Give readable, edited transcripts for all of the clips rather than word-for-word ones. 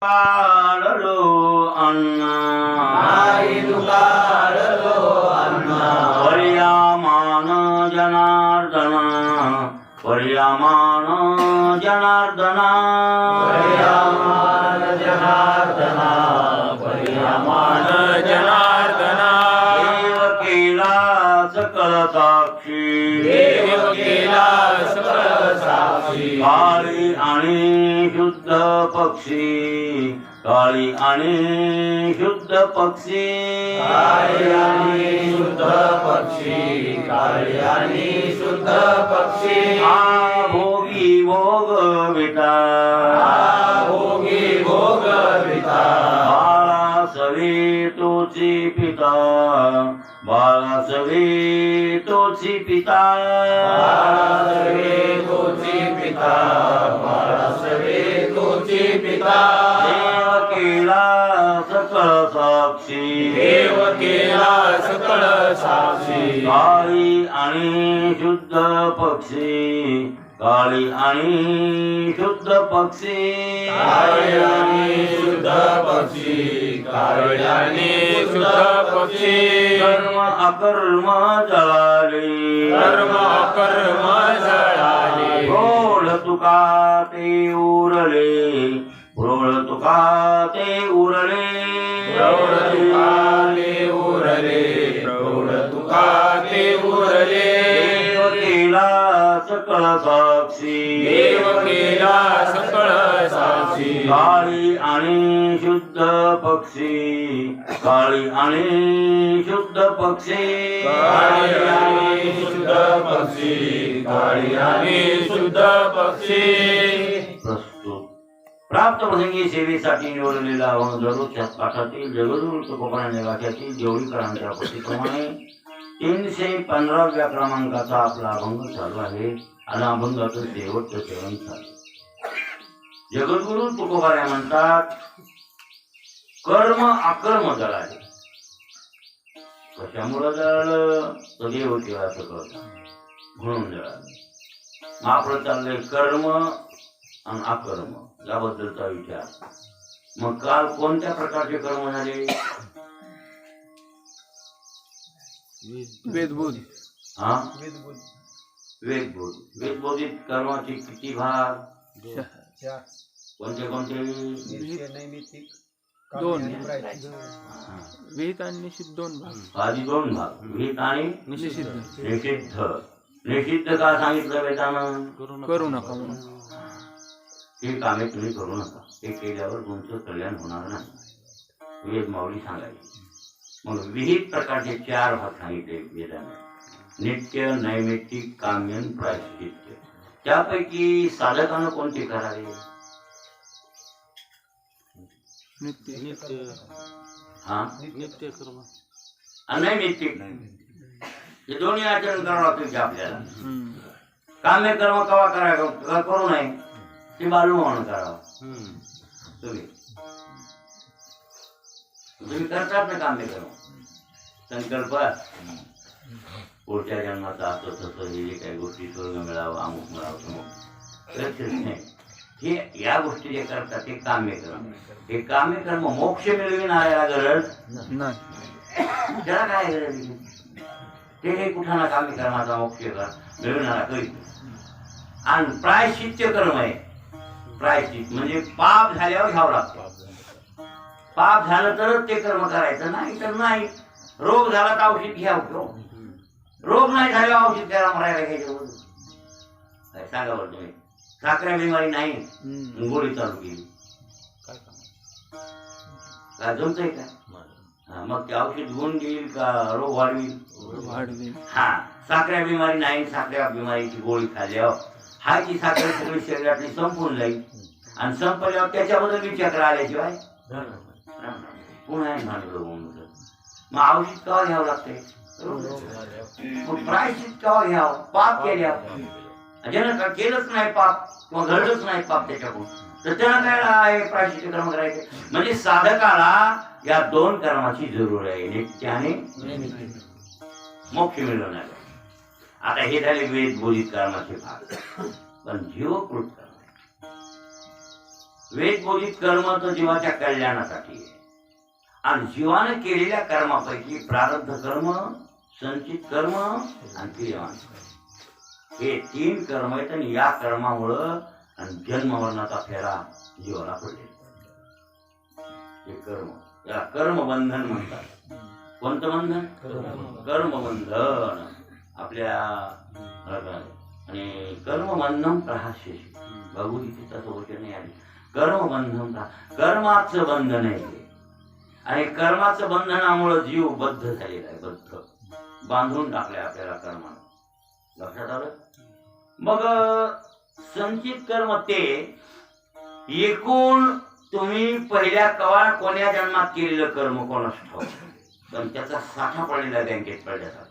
काढलो अण्णा पर्यामान जनार्दना पर्यामान जनार्दना देव केला सकल साक्षी काळी आणि शुद्ध पक्षी काळी आणि शुद्ध पक्षी आ भोगी भोगविता बाळा सवे तोची पिता बाळा सवे तोची पिता देव केला सकळ साक्षी काळी आणि शुद्ध पक्षी काळी आणि शुद्ध पक्षी कर्म अकर्म जळाले प्रौढ तुका ते उरले प्रौढ तुका ते उरले देव केला सकळ साक्षी काळी आणि शुद्ध पक्षी काळी आणि शुद्ध पक्षी प्रस्तुत प्राप्त प्रसंगी सेवेसाठी निवडलेला अभंग दररोजच्या पाठातील जगद्गुरु तुकोबाराया गाथ्यातील जेवढीकरांच्या पद्धतीप्रमाणे 315व्या क्रमांकाचा आपला अभंग चालू आहे आणि अभंगाचं शेवटचं चरण चालू. जगद्गुरु तुकोबाराया म्हणतात कर्म अकर्म जळाले. कशामुळे जळालं तर देव केला सकळ म्हणून जळालं. आपलं चाललंय कर्म आणि अकर्म याबद्दलचा विचार. मग काल कोणत्या प्रकारचे कर्म झाले? वेदबोधित कर्माचे किती भाग? कोणते कोणते? विहित आणि निषिद्ध दोन भाग. आधी दोन भाग विहित आणि निषिद्ध. निषिद्ध का सांगितलं वेदानं? करू नका म्हणून. हे कामे तुम्ही करू नका, हे केल्यावर तुमचं कल्याण होणार नाही, वेद माऊली सांगायची. मग विहित प्रकारचे 4 भाग सांगितले वेदाने: नित्य, नैमित्तिक, काम्य, प्रायश्चित्त. त्यापैकी साधकानं कोणते करावे? नित्य कर्म अनैमित्तिक हे दोन्ही आचरण करावं लागतं आपल्याला. काम्य कर्म कवा करावं? करू नये, ते बालू म्हणून करावं. तुम्ही करतात ना काम्य कर्म, संकल्प पुढच्या जन्माचा असं तसं हे जे काही गोष्टी स्वर्ग मिळावं, अमुक मिळावं, तमुक नाही. हे या गोष्टी जे करतात ते काम्य कर्म. हे काम्य कर्म मोक्ष मिळविणाऱ्याला गरज नाही, त्याला काय गरज? ते कुठं ना काम्य कर्माचा मोक्ष मिळविणारा करीत. आणि प्रायश्चित्त कर्म आहे. प्रायश्चित्त म्हणजे पाप झाल्यावर घ्यावं लागतं. पाप झालं तरच ते कर्म करायचं, नाही तर नाही. रोग झाला तर औषध घ्यावं. रोग नाही झाल्यावर औषध घ्यायला मरायला घ्यायचं काय सांगा बरं तुम्ही? साखऱ्या बिमारी नाही, गोळी चालू केली काय जमतंय का? मग ते औषध गुण देईल का रोग वाढविल? हा, साखऱ्या बिमारी नाही, साखऱ्या बिमारीची गोळी खाल्ल्यावर हा ती साखर सगळी शरीरातली संपून जाईल आणि संपल्यावर त्याच्याबद्दल विचार आल्याशिवाय पुन्हा मग औषध केव्हा घ्यावं लागतंय? प्रायश्चित केव्हा घ्यावं? पाप केल्यावर. ज्यानं केलंच नाही पाप किंवा घडलंच नाही पाप त्याच्याकडून, तर त्यानं काय प्रायश्चित्त कर्म करायचे? म्हणजे साधकाला या 2 कर्माची जरूर आहे, नित्य आणि मोक्ष मिळवणार. आता हे झाले वेद बोधित कर्माचे भाग. पण जीवकृत कर्म वेदबोधित कर्म तर जीवाच्या कल्याणासाठी आहे. आणि जीवाने केलेल्या कर्मापैकी प्रारब्ध कर्म, संचित कर्म आणि क्रियमान कर्म हे 3 कर्म आहेत. आणि या कर्मामुळं आणि जन्मवर्णाचा फेरा जीवाला पडलेला हे कर्म, याला कर्मबंधन म्हणतात. कोणतं बंधन? कर्मबंधन आपल्या आणि कर्मबंधन प्रहास्यशी भगवद्गीतेचं वचन आहे. कर्मबंधन कर्माचं बंधन आहे आणि कर्माचं बंधनामुळे जीव बद्ध झालेला आहे. बद्ध बांधून टाकलंय आपल्याला कर्मानं. लक्षात आलं? मग संचित कर्म ते एकूण तुम्ही पहिल्या कवा कोण्या जन्मात केलेलं कर्म कोणास ठाऊक, पण त्याचा साठा पडलेला बँकेत पडल्यासारखा.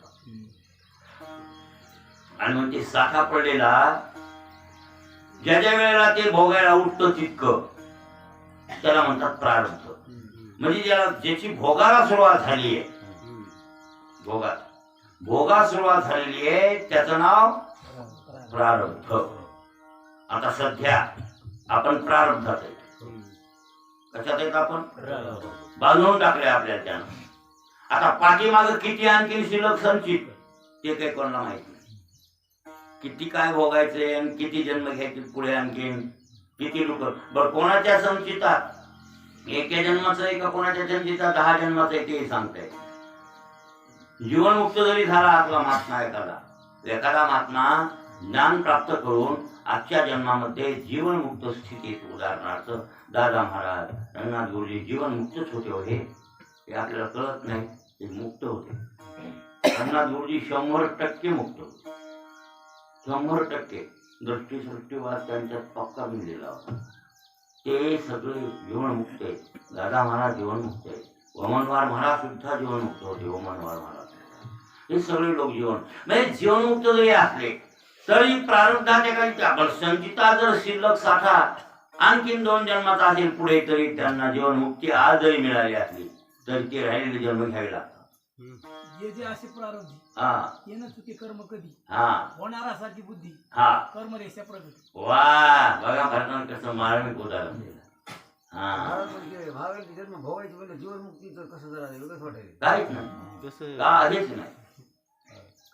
आणि मग ते साठा पडलेला ज्या ज्या वेळेला ते भोगायला उठतं तितकं त्याला म्हणतात प्रारब्ध. म्हणजे ज्याची भोगाला सुरुवात झाली आहे, भोगा सुरुवात झालेली आहे त्याचं नाव प्रारब्ध. आता सध्या आपण प्रारब्धात आहे. कशात आहेत आपण? बांधून टाकले आपल्याला त्यानं. आता पाठीमाग किती आणखी शिल्लक संचित ते काही कोणाला माहित नाही. किती काय भोगायचे आणि किती जन्म घ्यायचे पुढे आणखीन किती लोक. बरं कोणाच्या संचितात एका जन्माचं आहे का कोणाच्या संचितात 10 जन्माचं आहे तेही सांगताय. जीवनमुक्त जरी झाला आपला महात्मा एखादा महात्मा ज्ञान प्राप्त करून आजच्या जन्मामध्ये जीवनमुक्त स्थितीत, उदाहरणार्थ दादा महाराज, रंगनाथ गुरुजी जीवनमुक्तच होते होते, हे आपल्याला कळत नाही. ते मुक्त होते. रंगनाथ गुरुजी 100% मुक्त होते. 100% दृष्टीसृष्टीवाद त्यांच्यात पक्का मिळलेला होता. ते सगळे जीवनमुक्त आहेत. दादा महाराज जीवनमुक्त आहेत. वमनवार महाराज सुद्धा जीवनमुक्त होते. वमनवार महाराज हे सगळे लोक म्हणजे जीवनमुक्त जरी असले तरी प्रारब्धाच्या काही आपण संचिता जर शिल्लक साठा आणखीन 2 जन्मात असेल पुढे तरी त्यांना जीवनमुक्ती आज जरी मिळाली असली तरी ते राहिलेले जन्म घ्यावे लागतात. जे असे प्रारब्ध येणं चुके कर्म कधी होणार असाची बुद्धी कर्म रेषा प्रगती. वा बघा भरणार कसं मार्मिक उदाहरण दिलं. जन्म भोगायची म्हणजे जीवनमुक्तीचं कसं जरा वेगळंच वाटायचं. काहीच नाही, काहीच नाही,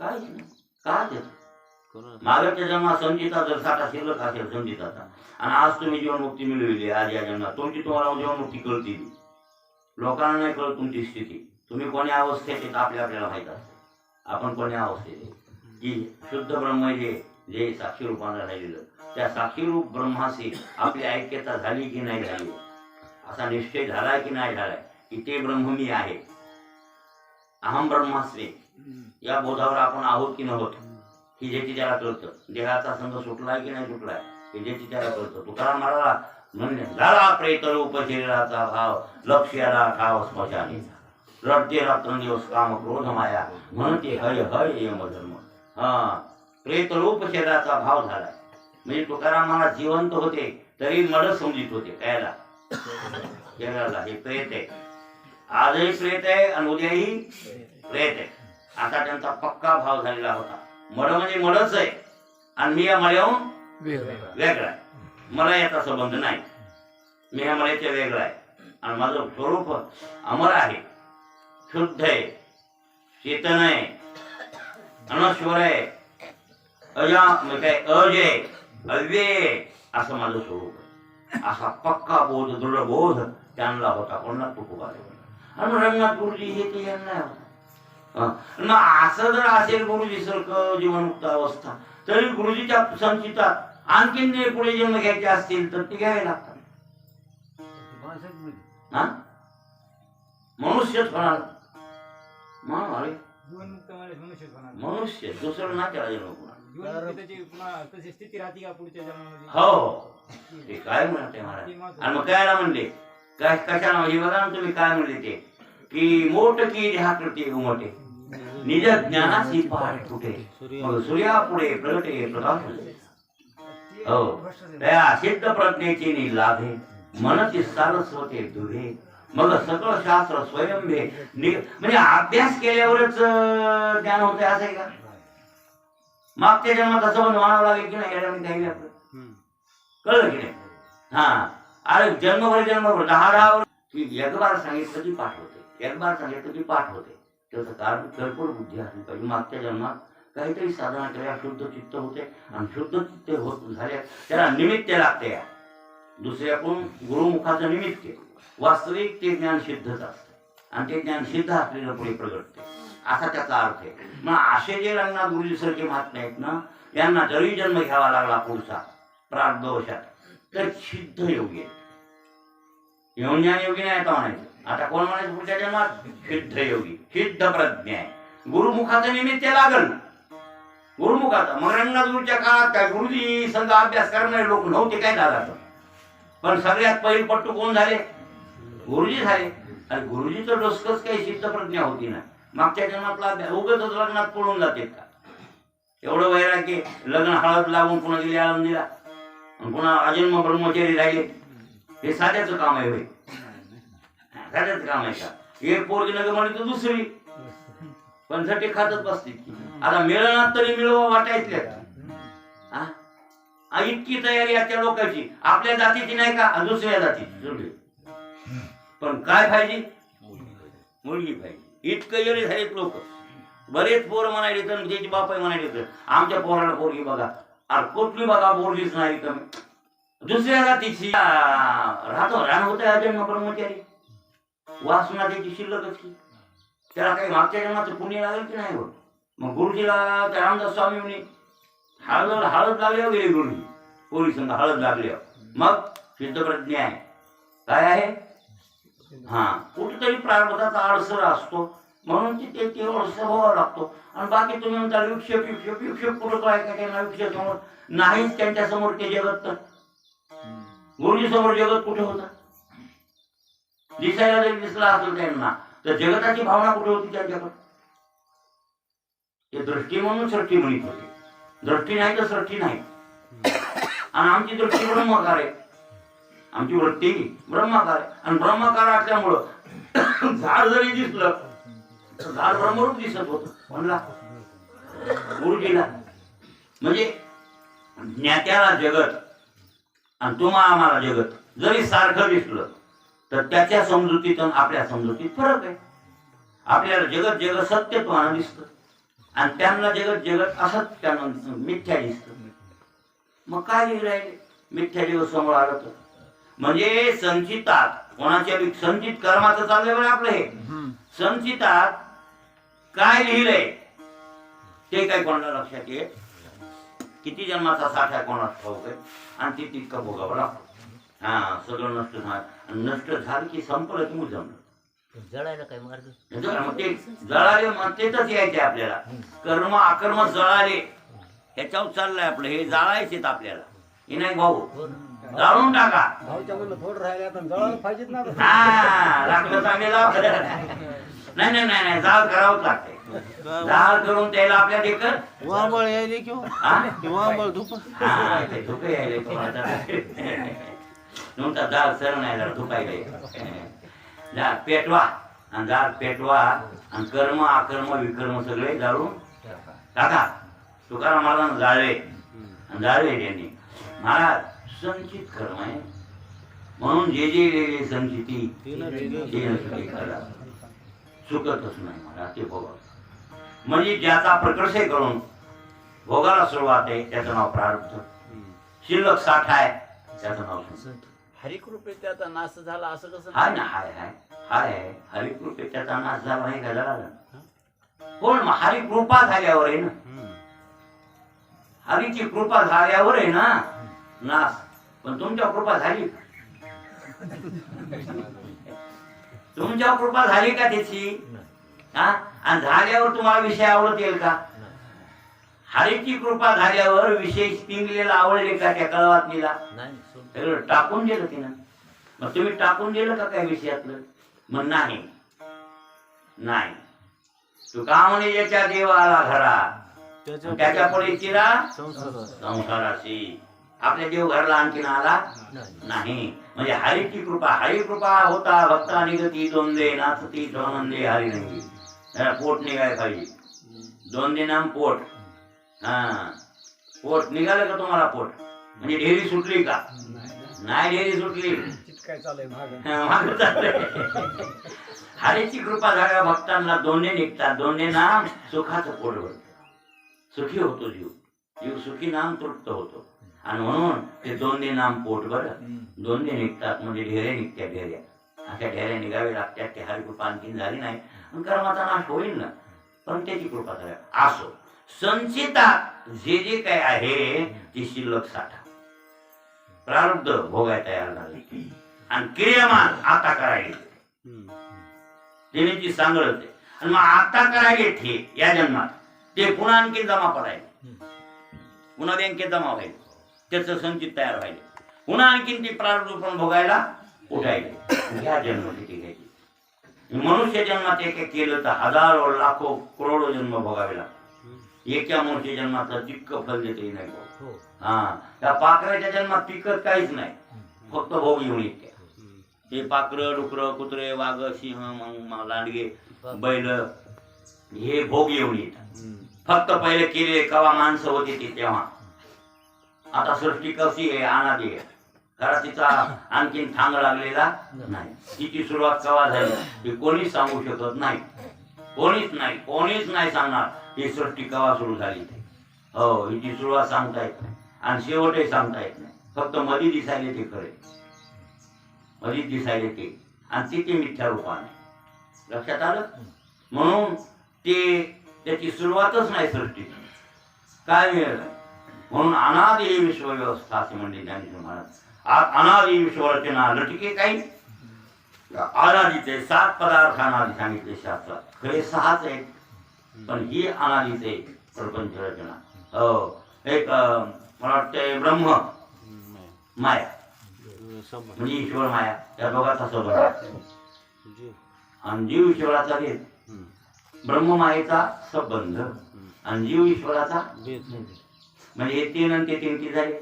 काहीच नाही. काहीच मागच्या जन्मात संचिता जर साठा शिल्लक असेल संचिताचा आणि आज तुम्ही जीवनमुक्ती मिळविली आज या जन्मात, तुम्हाला जीवनमुक्ती कळती. लोकांना नाही कळत तुमची स्थिती. तुम्ही कोण्या अवस्थेत आपल्याला माहित असते. आपण कोण्या अवस्थेत की शुद्ध ब्रह्म जे साक्षी रूपाने राहिलेलं त्या साक्षीरूप ब्रह्माशी आपली ऐक्यता झाली की नाही झाली, असा निश्चय झालाय की नाही झालाय की ते ब्रह्म मी आहे, अहम ब्रह्मास्मी या बोधावर आपण आहोत की नव्हत ही ज्याची त्याला कळतं. देहाचा संघ सुटलाय की नाही सुटलाय हे ज्याची त्याला कळतं. तुकाराम महाराज म्हणले झाला प्रेतरूप शरीराचा भाव लक्ष्याला ठाव स्मशानीचा रडते रात्रंदिवस काम क्रोध माया म्हणते हय हय यमधर्म. प्रेतरूप शरीराचा भाव झालाय म्हणजे तुकाराम महाराज जिवंत होते तरी मड समजित होते. कायला शरीराला हे प्रेत आहे, आजही प्रेत आहे आणि उद्याही प्रेत आहे. आता त्यांचा पक्का भाव झालेला होता. मड म्हणजे मडच आहे आणि मी या मळ्याहून वेगळा आहे. मला याचा संबंध नाही. मी ह्या मळ्याच्या वेगळा आहे आणि माझं स्वरूप अमर आहे, शुद्ध आहे, चेतन आहे, अनश्वर आहे, अजय अव्यय असं माझं स्वरूप आहे. असा पक्का बोध दृढ बोध त्यांना होता. कोणाला तुकोबाला आणि रंगनाथ गुरुजी हे ते यांना होता. मग असं जर असेल गुरुजी सारखं जीवनमुक्त अवस्था तरी गुरुजीच्या संचितात आणखीन पुढे जन्म घ्यायचे असतील तर ते घ्यावे लागतात. मनुष्यच होणार मनुष्य दुसरं ना त्याला जन्म हो ते काय म्हणते महाराज. आणि मग कायला म्हणले काय कशाला म्हणजे बघा ना तुम्ही काय म्हणले ते की मोठ की ध्या करते उमटे निज ज्ञानाची पाठ कुठे मग सूर्या पुढे प्रगटे प्रकाश. हो त्या सिद्ध प्रज्ञेची निलाभे मनची सारस्वते दुभे मग सकळ शास्त्र स्वयंभे म्हणजे अभ्यास केल्यावरच ज्ञान होते असं आहे का? मागच्या जन्मात असं पण म्हणावं लागेल की नाही कळलं की नाही. अरे जन्मभर 10 वर्ष एक बार सांगितलं की पाठ होते, एक बार सांगितलं की पाठ होते. त्याचं कारण कर्पूर बुद्धी असली पाहिजे. मागच्या जन्मात काहीतरी साधना केल्या शुद्ध चित्त होते आणि शुद्ध चित्त होत झाले त्याला निमित्त लागते. दुसऱ्याकडून गुरुमुखाचं निमित्त वास्तविक ते ज्ञान सिद्धच असतं आणि ते ज्ञान सिद्ध असलेलं पुढे प्रगटते असा त्याचा अर्थ आहे. मग असे जे रंगनाथ गुरुजी सारखे महात्मे आहेत ना, यांना जरी जन्म घ्यावा लागला पुढचा प्रारब्धवशात तर सिद्ध योगी आहेत. येऊन ज्ञान योगी नाही आता म्हणायचं. आता कोण म्हणायचं पुढच्या जन्मात? सिद्ध योगी, सिद्ध प्रज्ञा आहे. गुरुमुखाचं निमित्त लागल गुरुमुखाचा. मग रंगनाथ गुरुच्या काळात काय गुरुजी संघ अभ्यास करणारे लोक नव्हते काय झालं, पण सगळ्यात पहिली पट्टू कोण झाले? गुरुजी झाले. आणि गुरुजीचं डोसकच काही सिद्ध प्रज्ञा होती ना. मागच्या जन्मातला अभ्यास उगाचच लग्नात पळून जाते का? एवढं वैराग्य, लग्न हळद लागून पुन्हा गेले आळंदीला आणि पुन्हा अजन्म ब्रह्मचारी राहिले. हे साध्याचं काम आहे. होय, साध्याचं काम आहे का? एक पोरगी नगर म्हणली तर दुसरी पण साठी खातच बसते. आता मिळणार तरी मिळवा वाटायचे इतकी तयारी आजच्या लोकांची. आपल्या जातीची नाही का, दुसऱ्या जातीची. पण काय पाहिजे? मुलगी पाहिजे. इतकं येणे झालेत लोक. बरेच पोरं म्हणाले तर ज्याची बापाई म्हणाले तर आमच्या पोराला पोरगी बघा. अरे कुठली बघा पोरगीच नाही कमी दुसऱ्या जातीची. राहतो रान होत अजन्म ब्रह्मचारी. वासना त्याची शिल्लकच की. त्याला काही मागच्या जन्माचं पुण्य लागेल की नाही. मग गुरुजीला रामदास स्वामी म्हणे हळद लागल्यावर गेले गुरुजी. पोरी संघ हळद लागल्यावर मग सिद्ध प्रज्ञा आहे. काय आहे? हा, कुठेतरी प्रारब्धाचा अडसर असतो म्हणून ते स्वभाव लागतो. आणि बाकी तुम्ही म्हणता विक्षेप विक्षेप विक्षेप कुठं काय काय त्यांना विक्षेप समोर नाहीच. त्यांच्या समोर ते जगत तर गुरुजी समोर जगत कुठे होता? दिसायला जरी दिसला असेल त्यांना तर जगताची भावना कुठे होती त्यांच्याकडे? ते दृष्टी म्हणून सृष्टी म्हणत होते. दृष्टी नाही तर सृष्टी नाही. आणि आमची दृष्टी ब्रह्माकार आहे. आमची वृत्ती ब्रह्माकार आहे. आणि ब्रह्माकार असल्यामुळं झाड जरी दिसलं तर झाड ब्रह्मरूप दिसत होत म्हणला गुरुजीला. म्हणजे ज्ञात्याला जगत आणि तुम्हाला आम्हाला जगत जरी सारखं दिसलं तर त्याच्या समजुतीत आणि आपल्या समजुतीत फरक आहे. आपल्याला जगत जगत सत्यत्वानं दिसतं आणि त्यांना जगत जगत असत्यानं मिथ्या दिसतं. मग काय लिहिलंय? मिथ्या दिवस समोर आलं तर म्हणजे संचितात कोणाच्या संचित कर्माचं चाललंय बरं आपलं. हे संचितात काय लिहिलंय ते काय कोणाला लक्षात येत? किती जन्माचा साठा कोणाला ठाऊक आहे आणि ते तितकं भोगावं लागतं. हा, सगळं नष्ट झालं. नष्ट झालं की संपलं की मुजमलं. जळायला काय मार्ग? मग ते जळाले मग तेच यायचे आपल्याला. कर्म अकर्म जळाले ह्याच्यावर चाललंय आपलं. हे जाळायचेत आपल्याला. हे नाही भाऊ, जाळून टाका. भाऊच्या मुलं थोडं राहिले आता जळायला पाहिजेत ना. हा, लागलं चांगले जाळ. नाही नाही नाही नाही, जाळ करावंच लागते. जाळ करून त्याला आपल्या देखत वांबळ यायले किंवा वांबळ धुप. हा, ते धुके यायले नव्हता. जाळ सर नाही जरा धुकायला. जाळ पेटवा आणि जाळ पेटवा आणि कर्म अकर्म विकर्म सगळे जाळून टाका. तुकारामाला जाळले आणि जाळले त्यांनी. महाराज संचित कर्म आहे म्हणून जे जे लिहिले संचिती ते करा. चुकतच नाही मला ते भोगा. म्हणजे ज्याचा प्रकर्षय करून भोगाला सुरुवात आहे त्याचं नाव प्रारब्ध. शिल्लक साठा आहे त्याचं नाव संचित. हरिकृपे त्याचा नाश झाला असं कसं? हाय ना, हाय हाय हाय. हरिकृपे त्याचा नाश झाला नाही का? झाला. पण हरिकृपा झाल्यावर आहे ना. हरीची कृपा झाल्यावर आहे ना नाश. पण तुमच्या कृपा झाली? तुमच्या कृपा झाली का त्याची? हा, आणि झाल्यावर तुम्हाला विषय आवडत येईल का? हरीची कृपा झाल्यावर विषय पिंगलेला आवडले का? त्या कळवातनीला सगळं टाकून दिलं तिनं. मग तुम्ही टाकून दिलं का काय विषयातलं? मग नाही नाही. तू का म्हणे याच्या देवाला घरा त्याच्या पुढे चिरा संसाराशी. आपल्या देव घरला आणखीन आला नाही. म्हणजे हरीची कृपा. हरी कृपा होता भक्ता निगती द्वंद्वे नाचती स्वानंदे हरी नाही. पोट निघाय पाहिजे. द्वंद्वे नाम पोट. हा, पोट निघालं का तुम्हाला? पोट म्हणजे ढेरी सुटली का? नाही डेअरी सुटली. काय चाललंय महाग मागं चाललंय. हरेची कृपा झाल्या भक्तांना दोन्ही निघतात. दोन्ही नाम सुखाचं पोट भरतं. सुखी होतो जीव. जीव सुखी नाम तृप्त होतो. आणि म्हणून ते दोन्ही नाम पोट भरत दोन्ही निघतात. म्हणजे ढेरे निघत्या ढेऱ्या. अशा ढेऱ्या निघावे लागतात. ते हरिकृपा आणखीन झाली नाही पण कर्माचा नाश होईल ना. पण त्याची कृपा झाल्या असो. संचितात जे जे काय आहे ती शिल्लक साठा प्रारब्ध भोगाय तयार झाले आणि क्रियामान आता करायला देण्याची सांगळत आहे. आणि मग आता करायला हे या जन्मात ते पुन्हा आणखी जमा पडायला पुन्हा बँकेत जमा व्हायला त्याचं संचित तयार व्हायला पुन्हा आणखीन ते प्रारब्ध पण भोगायला उठायले. ह्या जन्म किती घ्यायची. मनुष्य जन्मात एक एक केलं तर हजारो लाखो करोडो जन्म भोगावे लागतात. एका मनुष्य जन्माचं तितकं फल देते नाही. हा त्या पाखराच्या जन्मात पिकत काहीच नाही. फक्त भोग येऊन येते. ते पाखरं डुकर कुत्रे वाघ सिंह लांडगे बैल हे भोग येऊन येतात. फक्त पहिले केले कवा माणसं होती ती तेव्हा. आता सृष्टी कशी आहे अनादी आहे. कारण तिचा आणखीन थांग लागलेला नाही. तिची सुरुवात कवा झाली हे कोणीच सांगू शकत नाही. कोणीच नाही सांगणार ही सृष्टी कवा सुरू झाली. हो हिची सुरुवात सांगता येत नाही आणि शेवटही सांगता येत नाही. फक्त मधी दिसायले ते खरे. मधी दिसायले ते आणि तिथे मिथ्या रूपाने लक्षात आलं. म्हणून ते त्याची सुरुवातच नाही सृष्टीची. काय मिळेल म्हणून अनादि विश्व व्यवस्था असे म्हणले ज्ञानेश्वर महाराज. अनादि विश्व रचना लटके काही अनादीचे 7 पदार्थ अनादि सांगितले शास्त्रात. खरे 6च आहेत पण ही अनादीचे प्रपंच रचना. हो एक मला वाटते ब्रह्म माया म्हणजे ईश्वर माया या दोघांचा संबंध आणि जीव ईश्वराचा भेद. ब्रह्ममायेचा संबंध आणि जीव ईश्वराचा म्हणजे हे 3 आणि ते 3 किती झाले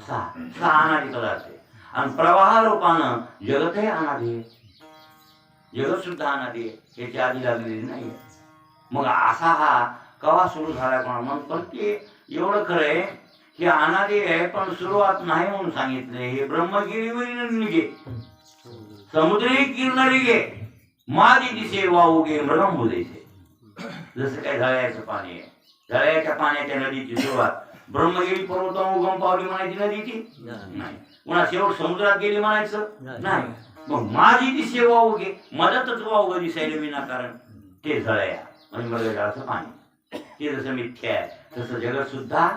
6 अनादी पदार्थ आहे. आणि प्रवाह रूपानं जगतही अनादी आहे. जगत सुद्धा अनादी आहे. त्याची आधी लागलेली नाही. मग असा हा कवा सुरू झाला कोणा म्हणून. पण ते एवढं खरं आहे की अनादी आहे पण सुरुवात नाही म्हणून सांगितले. हे ब्रह्मगिरीवरील निघे समुद्री किरणारी गे माझी दिसे वाहू गे मृगंबू देसे. जसं काय झळ्याचं पाणी आहे. झळ्याच्या पाण्याच्या नदीची सुरुवात ब्रह्मगिरी पर्वत उगम पावली म्हणायची नदीची नाही. पुन्हा शेवट समुद्रात गेली म्हणायचं नाही. मग माझी दिसे वाहू गे मदतच वाहू गे दिसायला विनाकारण ते झळया म्हणजे मृगजळाचं पाणी. ते जसं मिथ्या आहे तसं जगत सुद्धा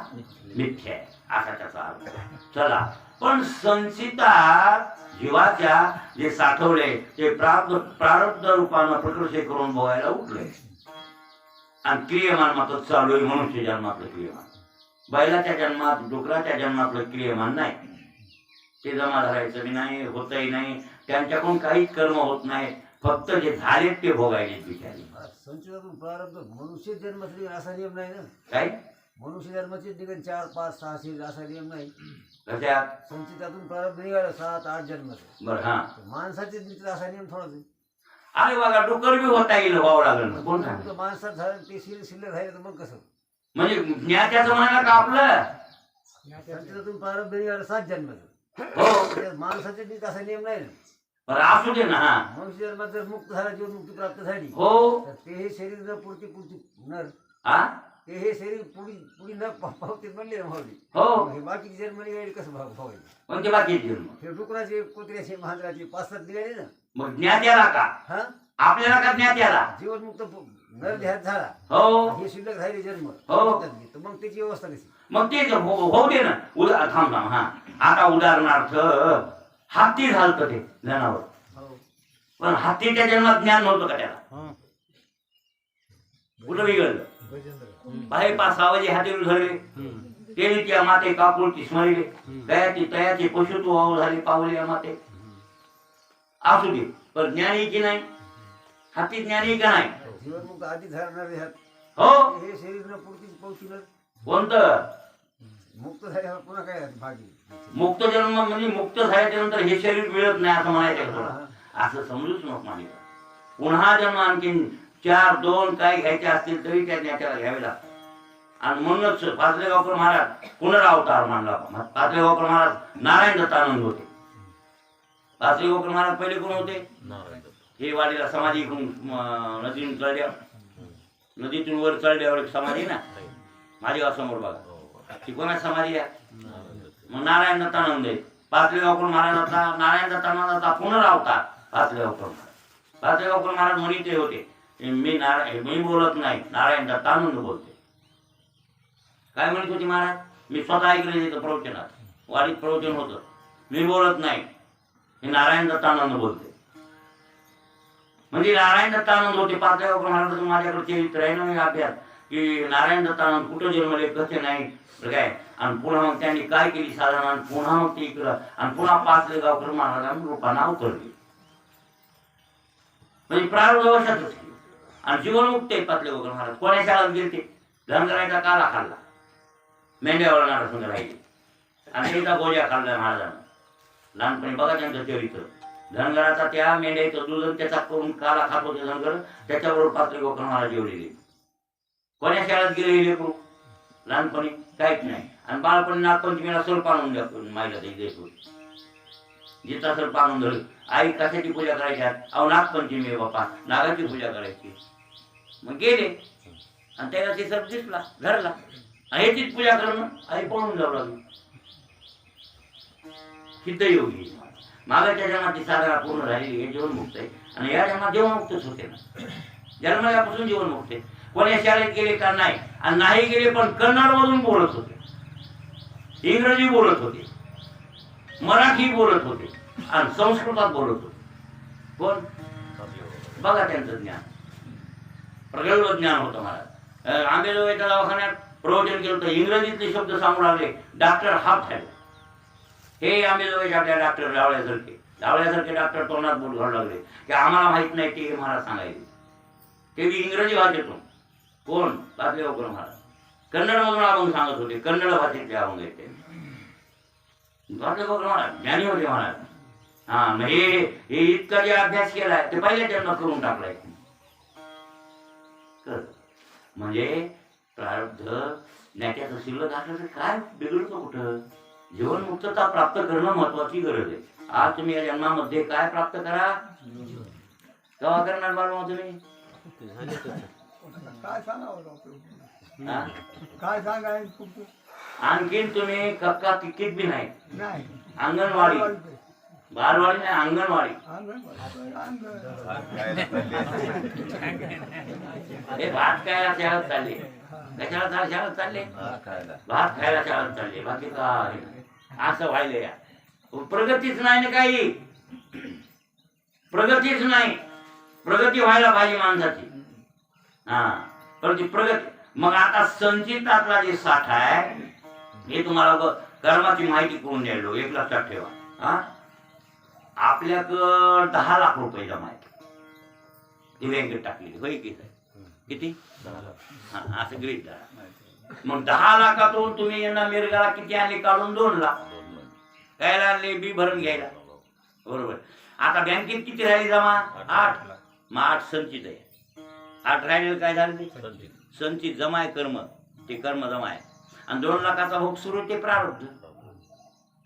मिथ्या आहे असा त्याचा अर्थ. चला पण संचितात जीवाच्या जे साठवले ते प्रारब्ध रूपानं प्रकृती करून भोगायला उठले. आणि क्रियमान मात्र चालू आहे मनुष्य जन्मातलं क्रियमान. बैलाच्या जन्मात डुकराच्या जन्मातलं क्रियमान नाही. ते जमा धरायचं नाही होतही नाही. त्यांच्याकडून काहीच कर्म होत नाही. फक्त जे झालेत ते भोगायचे बिचारी. संचितातून प्रारब्ध मनुष्य जन्माचे असा नियम नाही ना. काय मनुष्य जन्माचे ठिकाणी 4, 5, 6 असा नियम नाही. कशात संचितातून प्रारब्ध निघाला 7, 8 जन्माचे. बरं हा माणसाचे असा नियम थोडाच आहे. अरे बघा डुकर बी होता येईल व्हावं लागलं. कोण सांगतं? माणसात झालं ते शिल्लक राहिलं तर मग कसं. म्हणजे ज्ञात्याचं म्हणाला का आपलं संचितातून प्रारब्ध निघाला 7 जन्माचं. हो माणसाचे असा नियम नाही ना. बरं असू दे ना. मनुष्य जन्मात जर मुक्त झाला जीवनमुक्ती प्राप्त झाली हो तर ते हे शरीर न पुरती नर हा ते हे शरीर पुढी न पावतीत बनले ना भावली. हो हे बाकीचे जन्म निघाले कसं भावायचे. पण ते बाकी जन्म हे डुकराचे कुत्र्याचे मांजराचे 5-7 निघाले ना. मग ज्ञात्याला का हा आपल्याला का ज्ञात्याला. जीवनमुक्त नर देहात झाला हो हे शिल्लक राहिले जन्म हो. तर मग त्याची व्यवस्था कशी. मग ते होऊ दे ना. थांब हा आता उदाहरणार्थ हत्ती झालतं ते जनावर. पण हत्तीच्या जन्मात ज्ञान नव्हतं का त्याला. कुठं बिघडलं बाहेर 5-6 वाजे हातीवर धरले ते त्या माते काकुळची स्मरले तयाचे पशुत्व वाहू झाले पावले या माते. असू दे पण ज्ञानी की नाही. हत्ती ज्ञानी का नाही. जीवनमुक्त आधी झाला देहात. हो हे शरीर न पुरती पौशील कोणतं मुक्त झाल्यावर पुन्हा काय भागी. मुक्त जन्म म्हणजे मुक्त झाल्याच्या नंतर हे शरीर मिळत नाही असं म्हणायचं. असं समजूच नको माहिती. पुन्हा जन्म आणखीन 4, 2 काय घ्यायचे असतील तरी त्या ज्ञात्याला घ्यावे लागतात. आणि म्हणूनच पाचलेगावकर महाराज पुनरावतार मानला. पाचलेगावकर महाराज नारायण दत्तानंद होते. पाचवे गोकर महाराज पहिले कोण होते? हे वाडीला समाधी इकडून नदीतून चढल्या, नदीतून वर चढल्यावर एक समाधी ना माझ्या समोर बघा, ती कोणाची समाधी आहे? मग नारायण दत्तानंद आहे. पाचवे गोकर महाराजाचा नारायण दत्तानंदाचा पुनरावतार पाचवे गोकर महाराज. पाचवे गोकर महाराज म्हणते होते मी बोलत नाही, नारायण दत्तानंद बोलते. काय म्हणत होते महाराज? मी स्वतः ऐकलं तिथं प्रवचनात, वाडीत प्रवचन होतं, मी बोलत नाही, हे नारायण दत्तानंद बोलते. म्हणजे नारायण दत्तानंद होते. पाचव्या गोकर महाराज माझ्याकडे चरित्र आहे ना अभ्यास की नारायण दत्तानंद कुठं जन्मले कसे नाही काय, आणि पुन्हा मग त्यांनी काय केली साधारण, पुन्हा मग ते इकडं, आणि पुन्हा पाचवे गावकर महाराजांनी रूपानं अवतरली. म्हणजे प्रारंभावशातच केली. आणि जीवनमुक्त आहे पाचवे गोकर महाराज. कोण्या शाळेत गेले? धनगरायचा काला खाल्ला, मेंढ्यावर नारसंग राहिले, आणि त्याचा गोळ्या खाल्ल्या महाराजांना. लहानपणी बघा त्यांचं चरित्र. धनगराचा त्या मेंढ्याचं दूध त्याचा करून काला खात होते धनगर, त्याच्याबरोबर पाचवे गोकर महाराज जेवलेले. कोण्या शाळेत गेले लेकरू? लहानपणी काहीच नाही. आणि बाळपणी नागपंचमीला सर्प आणून द्या मायला द्यायचं, जिता सर्प आणून धरलं. आई कशाची पूजा करायची? अहो नागपंचमी आहे बाप्पा, नागाची पूजा करायची. मग गेले आणि त्याला ते सर्प दिसला, धरला, ह्याचीच पूजा करणं, आई पळून जाऊ लागली. सिद्धयोगी मागाच्या जन्माची साधना पूर्ण झालेली हे जीवनमुक्त आहे, आणि या जन्मात जीवनमुक्तच होते ना. जन्मल्यापासून जीवनमुक्त आहे. कोण्या शाळेत गेले का नाही, आणि नाही गेले पण कन्नड मधून बोलत होते, इंग्रजी बोलत होते, मराठी बोलत होते, आणि संस्कृतात बोलत होते. कोण? बघा त्यांचं ज्ञान, प्रगल्भ ज्ञान होतं महाराज. आंबेजोगाईच्या दवाखान्यात प्रवचन केलं तर इंग्रजीतले शब्द सांगू लागले. डॉक्टर हाफ झाले. हे आंबेजोगाईचे आपल्या डॉक्टर लावल्यासारखे डॉक्टर तोंडात बोल घालू लागले की आम्हाला माहित नाही ते महाराज सांगायचे. ते बी इंग्रजी भाषेतून. कोण? पाचवे गोकर महाराज. कन्नड मधून अभंग सांगत होते, कन्नड भाषेतले अभंग आहेत ते. पाचवे गोकर महाराज ज्ञानी होते महाराज. हा मग हे इतका जे अभ्यास केलाय ते पहिले त्यांना करून टाकलाय. म्हणजे प्रारब्ध ज्ञात्याचं शिल्लक असलं तर काय बिघडतं कुठं? जीवनमुक्तता प्राप्त करणं महत्वाची गरज आहे. आज तुम्ही या जन्मामध्ये काय प्राप्त करा, केव्हा करणार बाळू तुम्ही? काय सांगायचं? आणखीन तुम्ही कक्का तिकीट बी नाही, अंगणवाडी बालवाडी नाही, अंगणवाडी. हे भात खायला शाळेत चालले, कशाला शाळेत चालले? भात खायला शाळेत चालले, बाकी काय असं व्हायला. या प्रगतीच नाही ना, काही प्रगतीच नाही. प्रगती व्हायला पाहिजे माणसाची. हा प्रगती. मग आता संचितातला जे साठा आहे हे तुम्हाला कर्माची माहिती करून द्यायलो. एक लक्षात ठेवा. हा आपल्याकडं 10 लाख रुपये जमा आहेत, ती बँकेत टाकली होय की किती? 10 लाख. हा असं ग्रीट धरा. मग 10 लाखातून तुम्ही यांना मिरगाला किती आणले? काढून 2 लाख. कायला आणले? बी भरून घ्यायला. बरोबर. आता बँकेत किती राहिली जमा? 8. मग 8 संचित आहे. 8 राहिले काय झालं? ते संचित जमा आहे. कर्म, ते कर्म जमा आहे. आणि 2 लाखाचा भोग सुरू, ते प्रारब्ध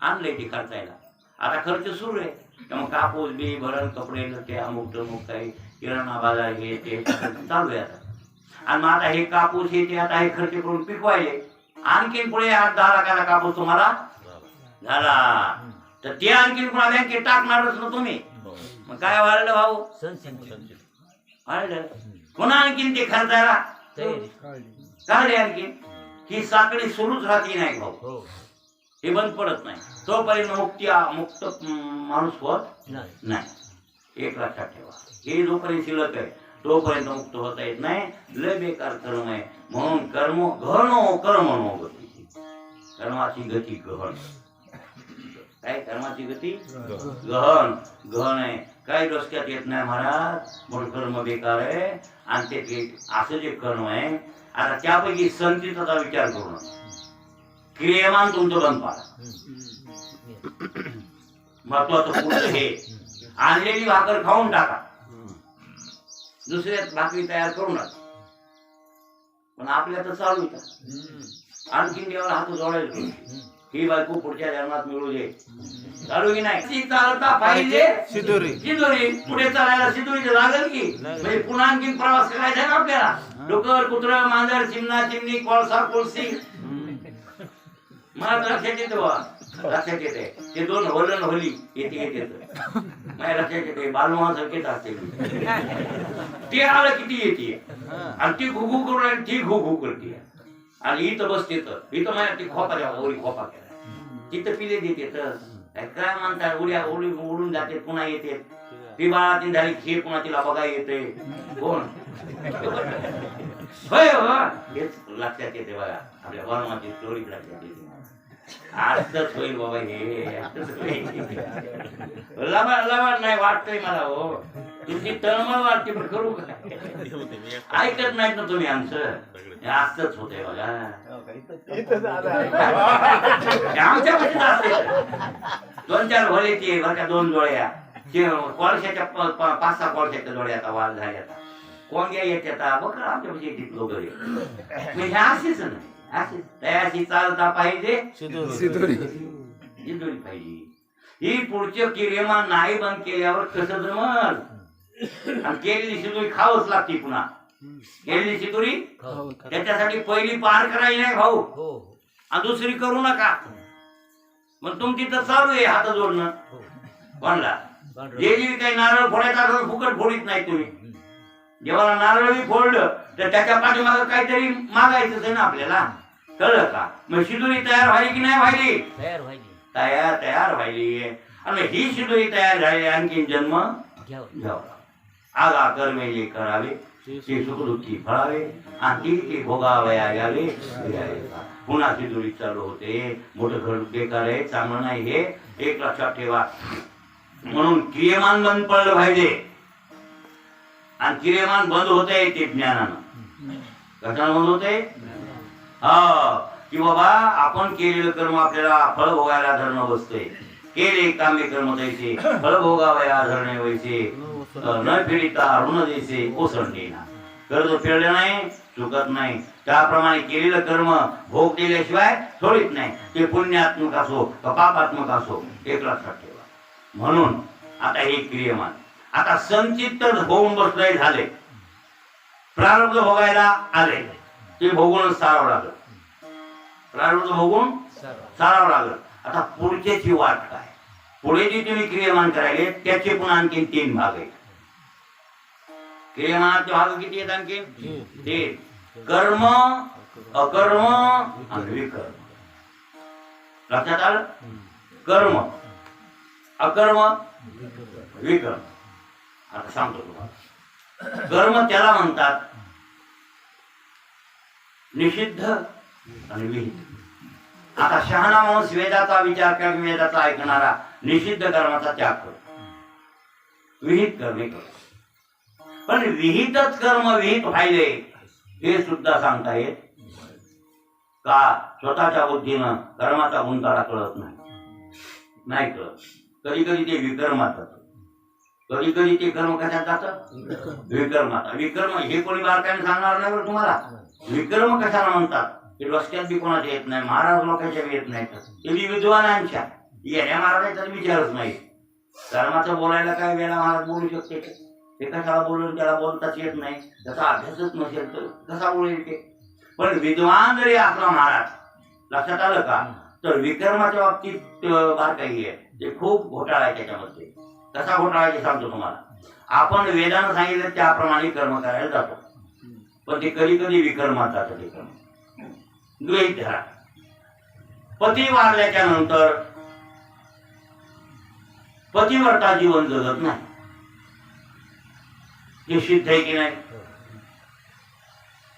आणलंय ते खर्चायला. आता खर्च सुरू आहे. मग कापूस बी भरण, कपडे, ते अमुक तमुक काही किराणा बाजार हे ते चालू आहे आता. आणि मग आता हे कापूस हे ते आता हे खर्च करून पिकवायले. आणखीन पुढे 8-10 लाखाचा कापूस तुम्हाला झाला तर ते आणखीन पुन्हा बँकेत टाकणारच ना तुम्ही. मग काय वाढलं भाऊ? वाढलं. पुन्हा आणखीन ते खर्चायला काढले. आणखीन ही साखळी सुरूच राहते नाही भाऊ, हे बंद पडत नाही. तोपर्यंत मुक्त माणूस होत नाही. एक लक्षात ठेवा. हे जोपर्यंत शिल्लक आहे तोपर्यंत मुक्त होता येत नाही. लय बेकार कर्म आहे. म्हणून कर्म गहनो कर्म नो गती. कर्माची गती गहन. काय कर्माची गती? गहन. गहन आहे. काही डोसक्यात येत नाही महाराज. म्हणून कर्म बेकार आहे. आणि ते असं जे कर्म आहे, आता त्यापैकी संचिताचा विचार करू नका. क्रियमान तुमचं बंद पाडा. महत्वाचं पुढचं हे आणलेली भाकर खाऊन टाका, दुसऱ्यात भाकरी तयार करू नका. पण आपल्या तर चालू होता. आणखीन देवाला हात जोडायला ही बायको पुढच्या जन्मात मिळू दे. चालू की नाही? ती चालता पाहिजे शिदोरी. शिदोरी. पुढे चालायला शिदोरी लागेल की, म्हणजे पुन्हा आणखी प्रवास करायचा आहे का आपल्याला? डोकर, कुत्र, मांजर, चिमणा, चिमणी, कोळसा, कोळसी. मला तर लक्षात येते बा, लक्षात येते ते दोन होलन होली येते माझ्या लक्षात येते. बालुमासारखेच असते ते आलं किती येते आणि ती घुघू करून आणि ती घुघू करते आणि इथं बसते तर इथं माझ्या ती खोपा द्या ओळी खोपा केला तिथं पिले देते तर काय म्हणतात उड्या उडी उडून जाते पुन्हा येते. ती बाळा ती झाली खीर पुन्हा तिला बघा येते कोण होय हो हेच लक्षात येते बघा. आपल्या बालुमाची स्टोरी लक्षात येते. आजच होईल बाबा हे लबाड नाही वाटतंय मला हो. तुमची तळमळ वाटते पण करू का ऐकत नाहीत ना तुम्ही आमचं. आजच होतंय बघा आमच्या पाशीच असते. 2-4 भोलेचे बरं का 2 जोड्या कोळशाच्या 5-6 कोळशाच्या जोड्या आता वाद झाल्या. कोंग्या येते आता बघ आमच्या पाशी येते लोक म्हणजे असेच नाही असेच तयाशी चालता पाहिजे शिदोरी पाहिजे. ही पुढचे किरेमान नाही बंद केल्यावर कसं जमल? आणि केलेली शिदोरी खावच लागते पुन्हा. केलेली शिदोरी त्याच्यासाठी पहिली पार करायची नाही भाऊ आणि दुसरी करू नका. मग तुमची तर चालू आहे हात जोडणं कोणला जे काही नारळ फोडायचा फुकट फोडीत नाही तुम्ही. जेव्हा नारळ बी फोडलं तर त्याच्या पाठीमागं काहीतरी मागायचंच आहे ना आपल्याला. कळलं का? मग शिदोरी तयार व्हायली की नाही व्हायली? तयार व्हायली. आणि ही शिदोरी तयार झाली आणखी जन्म घ्यावा. आगा कर्मेले करावे ते सुखदुःखी फळावे आणि ती भोगावया यावे. पुन्हा शिदोरी चालू होते. मोठं घर बेकार आहे चांगलं नाही हे एक लक्षात ठेवा. म्हणून क्रियमान बंद पडलं पाहिजे आणि क्रियमान बंद होते ते ज्ञानानं. कशानं बंद होते? की बाबा आपण केलेलं कर्म आपल्याला फळ भोगायला धरणं बसते. केले कामे कर्म द्यायचे फळ भोगावया धरणे वैसे न फेडिता ऋण द्यायचे ओसंडे ना. कर्ज फेडलं नाही चुकत नाही. त्याप्रमाणे केलेलं कर्म भोग दिल्याशिवाय सोडित नाही. ते पुण्यात्मक असो का पापात्मक असो एक लक्षात ठेवा. म्हणून आता हे क्रियमान आता संचित होऊन बसलंय झाले. प्रारब्ध भोगायला आले ते भोगूनच सारावं लागलं. प्रारब्ध भोगून सारावं लागलं. आता पुढच्याची वाट काय? पुढे जे तुम्ही क्रियमान करायले त्याचे पण आणखीन 3 भाग आहेत. क्रियमानाचे भाग किती आहेत आणखीन? 3. कर्म, अकर्म आणि विकर्म. लक्षात आलं? कर्म, अकर्म, विकर्म. आता सांगतो तुम्हाला. कर्म त्याला म्हणतात निषिद्ध आणि विहित. आता शहाणा माणूस वेदाचा विचार कर वेदाचा ऐकणारा निषिद्ध कर्माचा त्याग करतो. विहित कर्मे करतो. पण विहितच कर्म विहित व्हायले हे सुद्धा सांगता येत का? स्वतःच्या बुद्धीनं कर्माचा गुणकारा कळत नाही कळत. कधी कधी ते विकर्मात जातं. कधी कधी ते कर्म कशात जातं? विकर्मात. विकर्म हे कोणी बारकाईने सांगणार नाही बरं तुम्हाला. विकर्म कशाला म्हणतात ते डोसक्यात बी कोणाच्या येत नाही. महाराज लोकांच्या बी येत नाही. ते विद्वानांच्या येण्या महाराजांचा विचारच नाही. कर्माचं बोलायला काय वेळा महाराज बोलू शकते? ते कशाला बोलून त्याला बोलताच येत नाही. त्याचा अभ्यासच नसेल तर कसा बोलेल ते? पण विद्वान जरी आपला महाराज लक्षात आलं का? तर विकर्माच्या बाबतीत बारकाई आहे. ते खूप घोटाळा आहे त्याच्यामध्ये. कसा घोटाळा आहे ते सांगतो तुम्हाला. आपण वेदानं सांगितलं त्याप्रमाणे कर्म करायला जातो. पण ते कधी कधी विकर्मात जातं. ते कर्म गृहीत धरा. पती वारल्याच्या नंतर पतिव्रता जीवन जगत नाही. हे सिद्ध आहे की नाही?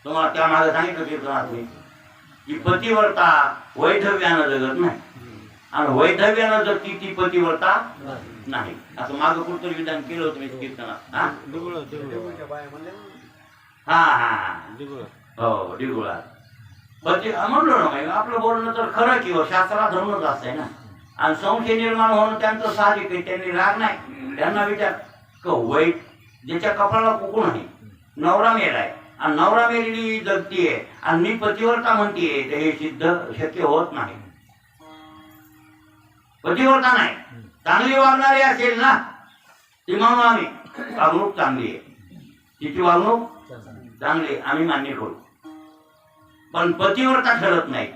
तुम्हाला त्या मागे सांगितलं कीर्तनात मी की पतिव्रता वैधव्यानं जगत नाही आणि वैधव्यानं जगती ती पतिव्रता नाही. असं मागं कुठतरी विधान केलं होतं मी कीर्तनात. हो डिगुळा पती म्हणलो ना. आपलं बोलणं तर खरं किंवा शास्त्राला धरूनच असतंय ना. आणि संशय निर्माण होणं त्यांचं साहजिक आहे. त्यांनी राग नाही. त्यांना विचार वैध ज्याच्या कपाळाला कुकू नाही नवरा मेलाय आणि नवरा मेलेली जगतीये आणि मी पतिव्रता म्हणतीये तर हे सिद्ध शक्य होत नाही. पतिव्रता नाही, चांगली वागणारी असेल ना ती म्हणून आम्ही वागणूक चांगली आहे, तिची वागणूक चांगली आहे, आम्ही मान्य करू. पण पतिव्रता ठरत नाही.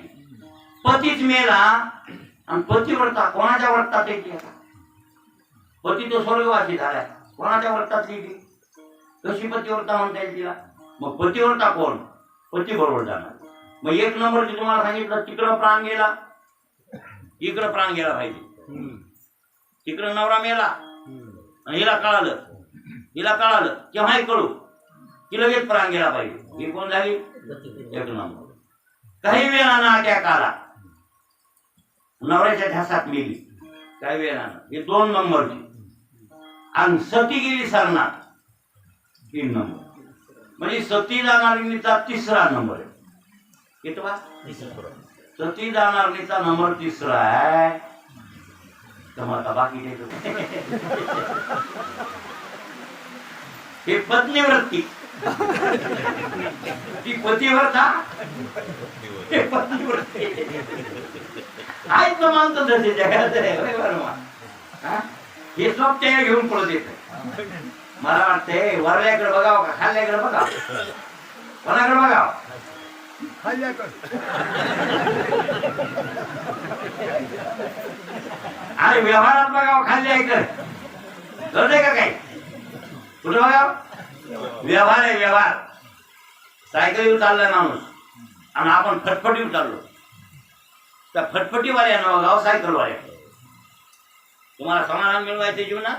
पतीच मेला आणि पतिव्रता कोणाच्या व्रतात येते? पती तो स्वर्गवासी झालाय, कोणाच्या व्रतात येते? कशी पतिव्रता म्हणता येईल तिला? मग पतिव्रता कोण? पती बरोबर जाणार. मग एक नंबरची तुम्हाला सांगितलं, तिकडं प्राण गेला इकडं प्राण गेला पाहिजे. तिकडं नवरा मेला आणि हिला कळालं केव्हाही कळू की लगेच प्राण गेला पाहिजे. ही कोण झाली? एक नंबर. काही वेळानं अटॅक आला, नवऱ्याच्या ध्यासात मेली, काही वेळानं, हे 2 नंबरची. आणि सती गेली सरणार, 3 नंबर. म्हणजे सती जाणारीचा 3रा नंबर आहे. कितवा? सती जाणारीचा नंबर 3रा आहे. तर मग आता बाकी हे पत्नीवृत्ती, ती पतिव्रता, हे पत्नीवृत्ती आहेत ना मानतो तसे जगात. हे स्वप्न घेऊन पळत येत. मला वाटतंय वरल्याकडे बघावं का खाल्ल्याकडे बघावं? कोणाकडे बघावं? अरे व्यवहारात बघावं खाल्ल्याकडे, कळतंय का काही? कुठे बघावं? व्यवहार आहे, व्यवहार. सायकलीवर चाललाय माणूस आणि आपण फटफटीवर चाललो, त्या फटफटीवाल्यानं बघावं सायकलवाल्या. तुम्हाला समाधान मिळवायचं जीवनात,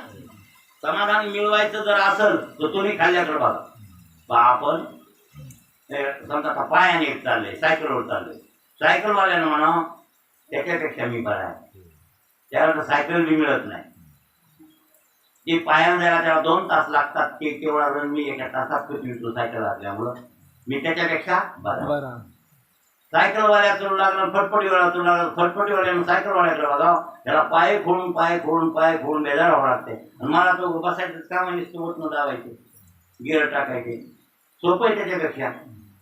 समाधान मिळवायचं जर असेल तर तुम्ही खाल्ल्याकडे बघा. आपण समजा आता पायाने चाललंय, सायकलवर चाललंय, सायकलवाल्यानं म्हणा त्याच्यापेक्षा मी बरा आहे, त्याला सायकल बी मिळत नाही. ते पायानं जायला त्याला 2 तास लागतात, ते तेवढा रन मी 1 तासात कधी सायकल असल्यामुळं मी त्याच्यापेक्षा बरा. सायकलवाल्याकडून लागलं, फटफटीवाल्याकडून लागलं, फटफटीवाल्यानं सायकलवाल्याकडे बघावं, त्याला पाय खोडून बेजार व्हावं लागते. आणि मला तो बसायचंच काम आणि सोबत न दाबायचे, गिअर टाकायचे, सोपं आहे त्याच्यापेक्षा.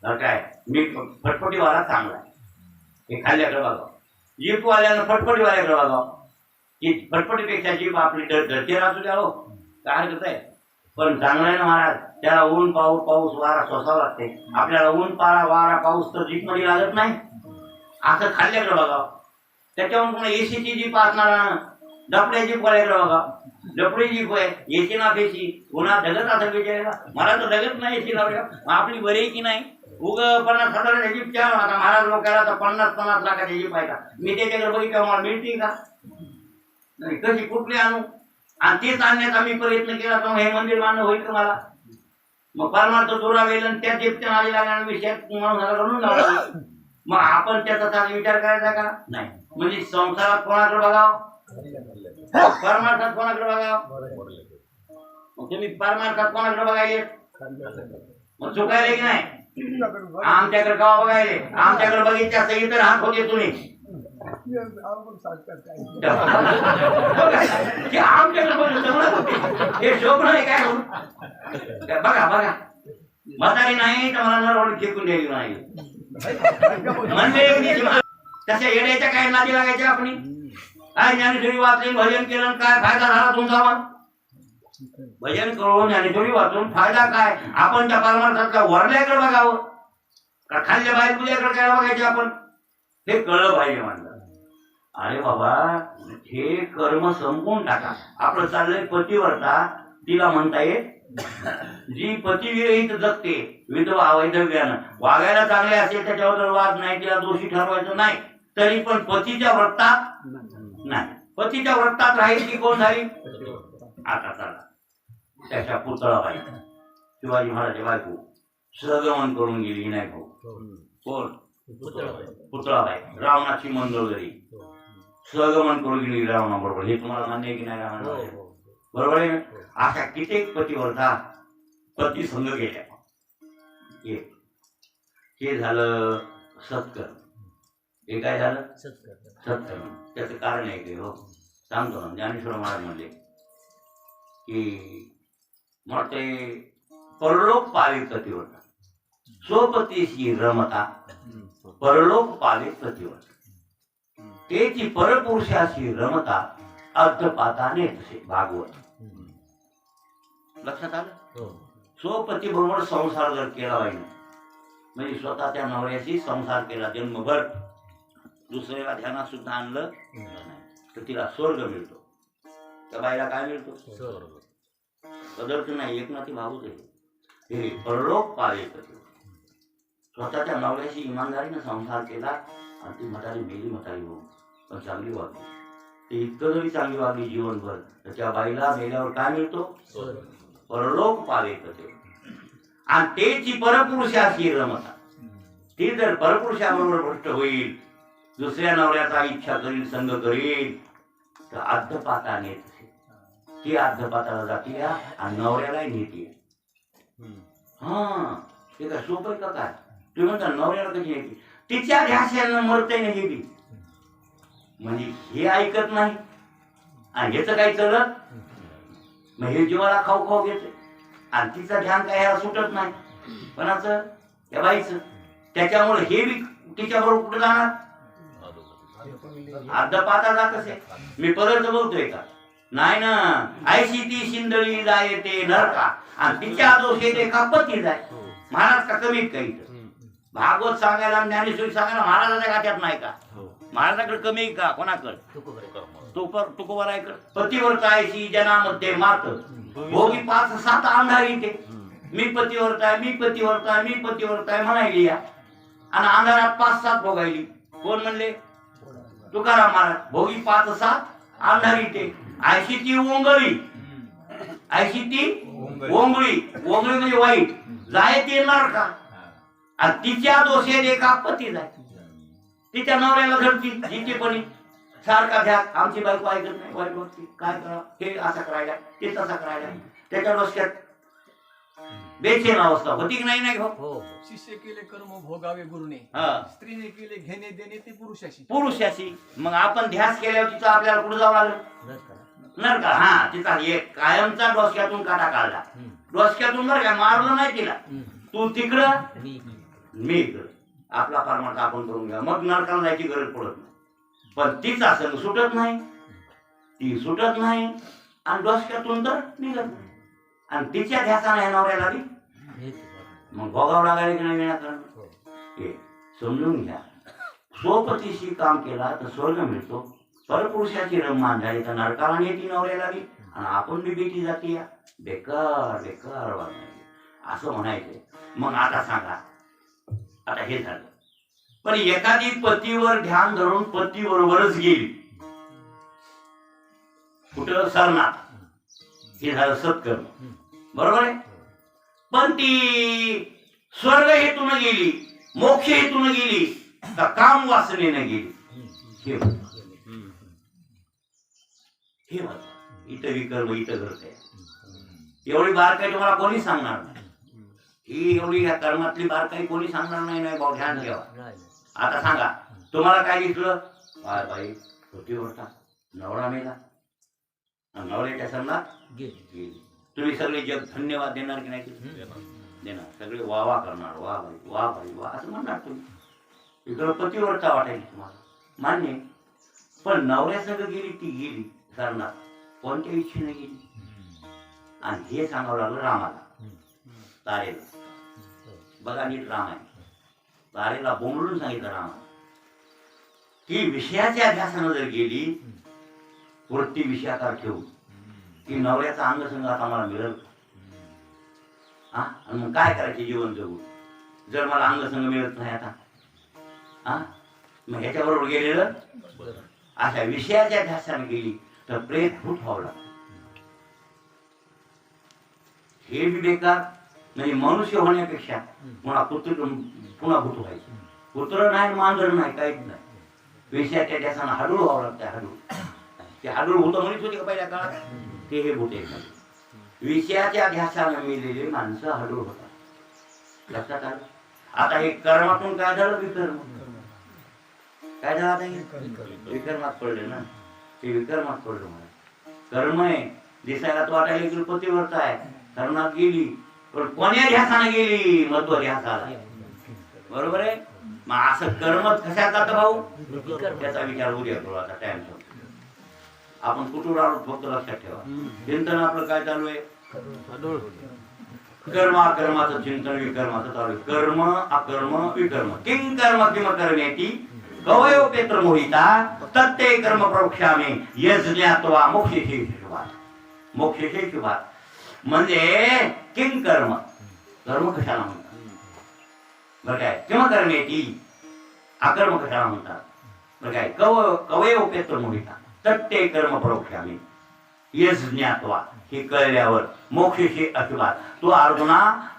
काय मी फटफटीवाला चांगला आहे, हे खाल्ल्याकडे बघावं. जीपवाल्यानं फटफटीवाल्याकडे बघावं, की फटफटीपेक्षा जीप आपली घरचे राहतो द्यावं, काय हरकत आहे. पण चांगलं आहे ना महाराज, त्याला ऊन पाऊस वारा सोसावं लागते. आपल्याला ऊन वारा पाऊस तर जीप मध्ये लागत नाही, असं खाल्ल्याकडे बघावं. त्याच्यावरून पुन्हा एसीची जीप असणार, डपड्या जीप वाल्याकडे बघावं. डपडी जीप आहे, एसी ना फेसी, पुन्हा धगत असं विचारायला. मला तर धगत नाही एसी लावल्या, आपली बरी की नाही. 50,000 जीप त्या आता महाराज लोकांना तर 50 लाखाची जीप आहे का? मी त्याच्याकडे बघितलं, मला मिळते का? नाही, कशी कुठली आणू? आणि तेच आणण्याचा मी प्रयत्न केला तर हे मंदिर मान्य होईल का मला? मग परमार्थ दोरा वेल त्या जीपच्या नादी लागणार विषयात म्हणून लावला. मग आपण त्याचा विचार करायचा का? नाही. म्हणजे संसारात कोणाकडे बघावं, परमार्थात कोणाकडे बघावं. मग तुम्ही परमार्थात कोणाकडे बघायले? मग चुकायले की नाही? आमच्याकडे गावा बघायले, आमच्याकडे बघितल्या सगळी तर हात होते तुम्ही. हे शोभ नाही काय बघा बघा. म्हातारी नाही तर मला नरवडी फेकून द्यायची नाही. म्हणजे तशा येण्याच्या काय नादी लागायच्या आपण? काय ज्ञानेश्वरी वाचली, भजन केलं, काय फायदा झाला तुमचा? मग भजन करून ज्ञानेश्वरी वाचून फायदा काय? आपण त्या परमार्थातल्या वरल्याकडे बघावं का खाल्ल्या बाहेर तुझ्याकडे काय बघायचे आपण? हे कळलं पाहिजे म्हणलं. अरे बाबा, हे कर्म संपवून टाका. आपलं चाललंय पतिव्रता, तिला म्हणता येत जी पतिविरहित जगते, विधवा अवैधव्यानं वागायला चांगले असेल त्याच्यावर जर वाद नाही, तिला दोषी ठरवायचं नाही, तरी पण पतीच्या व्रतात नाही. पतीच्या व्रतात राहील ती कोण झाली? आता चला त्याच्या पुतळाबाई, शिवाजी महाराज बायको सहगमन करून गेली नाही भाऊ. कोण? पुतळाबाई, रावणाची मंगळगरी सहगमन करून गेली रावणाबरोबर. हे तुम्हाला मान्य आहे की नाही? रावणा बरोबर आहे. अशा कित्येक पतिव्रता पती संघ गेल्या. हे झालं सत्कर्म. हे काय झालं? सत्कर्म. त्याचं कारण आहे की हो सांगतो ना, ज्ञानेश्वर महाराज म्हणले की म्हणते परलोक पावे पतिव्रता, स्वपतीशी रमता परलोक पावे पतिव्रता. तेची परपुरुषाशी रमता अर्थपाताने तसे भागवत. लक्षात आलं. हो स्वपती बरोबर संसार जर केला पाहिजे म्हणजे स्वतःच्या नवऱ्याशी संसार केला जन्मभर, दुसऱ्याला ध्यानात सुद्धा आणलं तर तिला स्वर्ग मिळतो. त्या बाईला काय मिळतो? स्वर्ग. पदार्थ नाही, एकनाथी भाऊच आहे हे परलोक पाले. स्वतःच्या नवऱ्याशी इमानदारीने संसार केला आणि ती म्हातारी मेली, म्हातारी होऊन पण चांगली वागली. ते इतकं जरी चांगली वागली जीवनभर तर त्या बाईला मेल्यावर काय मिळतो? स्वर्ग. परलोक पाले. आणि तेची परपुरुषाशी रमता. ती जर परपुरुषाबरोबर भ्रष्ट होईल, दुसऱ्या नवऱ्याचा इच्छा करील, संग करील तर आद्धपाताने ती आद्धपाताला जाते आणि नवऱ्यालाही नेते. हा ते काय सोपं आहे का काय? तुम्ही म्हणता नवऱ्याला कशी नेते? तिच्या ध्यासानं मरते नाही गेली म्हणजे हे ऐकत नाही आणि ह्याचं काही चलत मग हे जीवाला खाऊ खाऊ घेते आणि तिचं ध्यान काय ह्याला सुटत नाही. कोणाचं? त्या बाईचं. त्याच्यामुळे हे बी तिच्याबरोबर कुठं जाणार? अर्धपाता जात असे. मी पदार्थ बोलतोय का? नाही ना. ऐशी ती शिंदळी जाय ते नरका आणि तिच्या दोषे ते कापती जाय. महाराज का कमीत काही भागवत सांगायला ज्ञानेश्वरी सांगायला महाराजाच्या गाठ्यात नाही का? महाराजाकडे कमी का? कोणाकडे? तुकोबरायकडे. पतिव्रता ऐशी जनामध्ये मात भोगी 5-7 अंधारी ते मी पतिव्रता आहे, मी पतिव्रता आहे, मी पतिव्रता आहे म्हणायली या आणि अंधारात 5-7 भोगायली. कोण म्हणले? तुकाराम महाराज. भोगी 5-7 अंधारी ते ऐशी ती ओंगळी, ऐशी ती ओंगळी. ओंगळी म्हणजे वाईट. जाय ते नरका आणि तिच्या दोषे एका पती जाय. तिच्या नवऱ्याला धरती जितेपणी सारखा घ्या. आमची बायको ऐकत नाही, वाईट बघती. काय करा? हे असं करायला, ते तसा करायला. त्याच्या डोसक्यात बेचैन अवस्था होती की नाही? नाही हो. शिष्य केले कर्म भोगावे गुरुने, स्त्रीने केले घेणे देणे ते पुरुषाशी. पुरुषाशी. मग आपण ध्यास केल्यावर तिचा आपल्याला कुठे जावं लागलं? नरका. हा तिचा एक कायमचा डोसक्यातून काटा काढला. डोसक्यातून बरं काय मारलं नाही तिला. तू तिकडं मी इकडं. आपला परमार्थ आपण करून घ्या, मग नरकाला जायची गरज पडत नाही. पण तिचा संग सुटत नाही, ती सुटत नाही आणि डोसक्यातून तर निघत नाही आणि तिच्या ध्यासाने नवऱ्याला बी मग भोगावं लागायला की नाही विनाकारण. हे समजून घ्या. स्वपतीशी काम केला तर स्वर्ग मिळतो. परपुरुषाची रममान झाली तर नरकाला नेती नवऱ्याला बी आणि आपण बी बेटी जाती. या बेकार बेकार वागणार असं म्हणायचं. मग आता सांगा, आता हे झालं पण एखादी पतीवर ध्यान धरून पती बरोबरच गेली कुठं? सरनाथ. हे झालं सत्कर्म, बरोबर आहे. पण ती स्वर्ग हेतून गेली, मोक्ष हेतून गेली का काम वासनेने गेली? हे इथं विकर्म इथं घडतंय. एवढी बारकाई तुम्हाला कोणी सांगणार नाही. ही एवढी या कर्मातली बारकाई कोणी सांगणार नाही. नाही भाऊ, ध्यान ठेवा. आता सांगा, तुम्हाला काय दिसलं? काय बाई होती होता, नवरा मेला, नवऱ्याच्या संघात गेली. तुम्ही सगळे जग धन्यवाद देणार की नाही? देणार. सगळे वा वा करणार. वा बाई, वा बाई, वा असं म्हणणार तुम्ही. इकडं पतिव्रता वाटायची तुम्हाला, मान्य. पण नवऱ्यासंग गेली ती गेली सरनाथ, कोणत्या इच्छेने गेली. आणि हे सांगावं लागलं रामाला, तारेला. बघा नीट राम आहे. तारेला बोंबलून सांगितलं रामाला की विषयाच्या अभ्यासानं जर गेली वृत्ती विषयाकार ठेवून की नवऱ्याचा अंगसंग आता मला मिळेल. हा, आणि मग काय करायचे जीवन जगून जर मला अंगसंग मिळत नाही आता? हा, मग ह्याच्याबरोबर गेलेलं अशा विषयाच्या ध्यासाने गेली तर प्रेत भूत व्हावं लागतं. हे बी बेकार. म्हणजे मनुष्य होण्यापेक्षा पुन्हा पुन्हा भूत व्हायचे. पुत्र नाही, मांजर नाही, काहीच नाही. विषयाच्या ध्यासानं हाडूळ व्हावं लागतं. हाडूळ. ते हाडूळ भूत म्हणत होते का पहिल्या काळात? ते हे भूत आहे. विषयाच्या ध्यासानं मेलेले माणसं हाडूळ होतात. लक्षात आलं? आता हे कर्मातून काय झालं? विकर्म. काय झालं आता? हे विकर्मात पडले ना. ते विकर्मात पडलं. मला कर्म आहे दिसायला तो वाटायला की पतिव्रता आहे, कर्मात गेली. पण कोण्या ध्यासानं गेली? महत्व ध्यासाला. बरोबर आहे. मग असं कर्म कशात जातं भाऊ, त्याचा विचार उद्या करू. आता टाइम आपण कुठून आलो फक्त लक्षात ठेवा. चिंतन आपलं काय चालू आहे, कर्म अकर्माचं चिंतन, विकर्माचं चालू आहे. कर्म अकर्म विकर्म. किं कर्म किम कर्मेति कवयोपेत्र मोहिता तत्ते कर्म प्रवक्ष्यामि यज्ञात्वा मोक्षेषे शुभात्. मोक्षेषे शुभात् म्हणजे किं कर्म, कर्म कशाला म्हणतात बरं काय, किंवा कर्मेति अकर्म कशाला म्हणतात बरं काय, कवयोपेत्र मोहिता तत्ते कर्म प्रवक्ष्यामि यज्ञात्वा हे कळल्यावर मोक्षेषे अशुभात. तू अर्जुना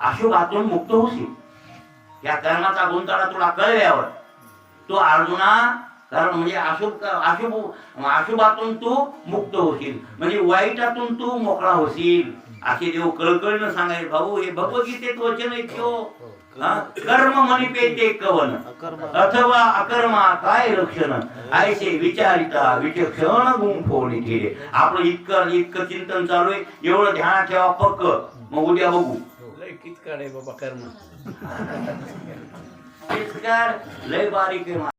अशुभातून मुक्त होशील. या कर्माचा गुंताळा तुला कळल्यावर तू अर्जुना, कारण म्हणजे अशुभातून तू मुक्त होशील, म्हणजे वाईटातून तू मोकळा होशील. असे देव कळकळीनं सांगायचे. भाऊ हे भगवद्गीतेत वचन आहे. कर्म म्हणी पेते कवन अथवा अकर्मा काय लक्षण ऐसे विचारिता विचक्षण गुंफोणी ठेले. आपलं इतकं चिंतन चालू आहे. एवढं ध्यानात ठेवा पक्क. मग उद्या बघू. लय किचकाड आहे बाबा कर्म. लय बारीक आहे.